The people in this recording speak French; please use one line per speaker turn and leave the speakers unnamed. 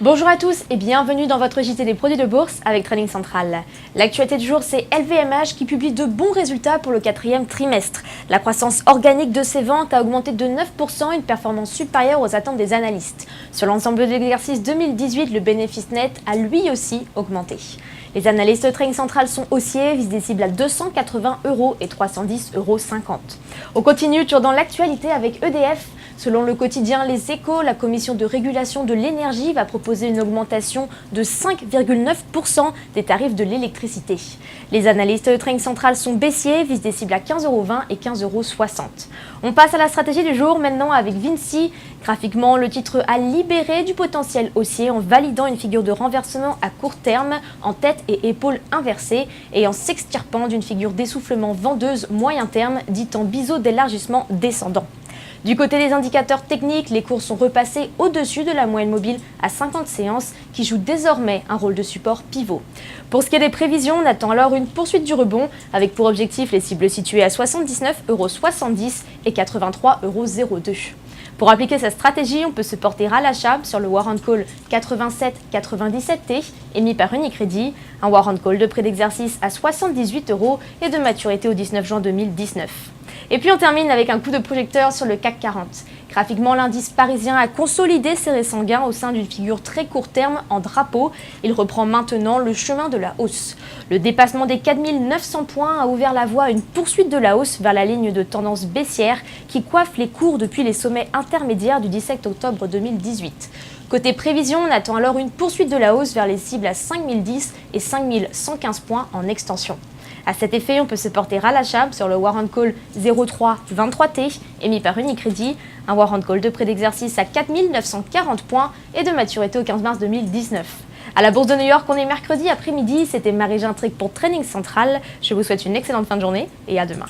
Bonjour à tous et bienvenue dans votre JT des produits de bourse avec Trading Central. L'actualité du jour, c'est LVMH qui publie de bons résultats pour le quatrième trimestre. La croissance organique de ses ventes a augmenté de 9%, une performance supérieure aux attentes des analystes. Sur l'ensemble de l'exercice 2018, le bénéfice net a lui aussi augmenté. Les analystes de Trading Central sont haussiers, visent des cibles à 280 € et 310,50 €. On continue toujours dans l'actualité avec EDF. Selon le quotidien Les Échos, la commission de régulation de l'énergie va proposer une augmentation de 5,9% des tarifs de l'électricité. Les analystes de Trading Central sont baissiers, visent des cibles à 15,20 € et 15,60 €. On passe à la stratégie du jour maintenant avec Vinci. Graphiquement, le titre a libéré du potentiel haussier en validant une figure de renversement à court terme en tête et épaules inversées et en s'extirpant d'une figure d'essoufflement vendeuse moyen terme dite en biseau d'élargissement descendant. Du côté des indicateurs techniques, les cours sont repassés au-dessus de la moyenne mobile à 50 séances qui joue désormais un rôle de support pivot. Pour ce qui est des prévisions, on attend alors une poursuite du rebond avec pour objectif les cibles situées à 79,70 € et 83,02 €. Pour appliquer cette stratégie, on peut se porter à l'achat sur le Warrant Call 8797T émis par Unicredit, un Warrant Call de prix d'exercice à 78 € et de maturité au 19 juin 2019. Et puis on termine avec un coup de projecteur sur le CAC 40. Graphiquement, l'indice parisien a consolidé ses récents gains au sein d'une figure très court terme en drapeau. Il reprend maintenant le chemin de la hausse. Le dépassement des 4900 points a ouvert la voie à une poursuite de la hausse vers la ligne de tendance baissière qui coiffe les cours depuis les sommets intermédiaires du 17 octobre 2018. Côté prévision, on attend alors une poursuite de la hausse vers les cibles à 5010 et 5115 points en extension. À cet effet, on peut se porter à l'achat sur le Warrant Call 0323T émis par Unicredit, un Warrant Call de prix d'exercice à 4940 points et de maturité au 15 mars 2019. À la Bourse de New York, on est mercredi après-midi. C'était Marie Gintric pour Trading Central. Je vous souhaite une excellente fin de journée et à demain.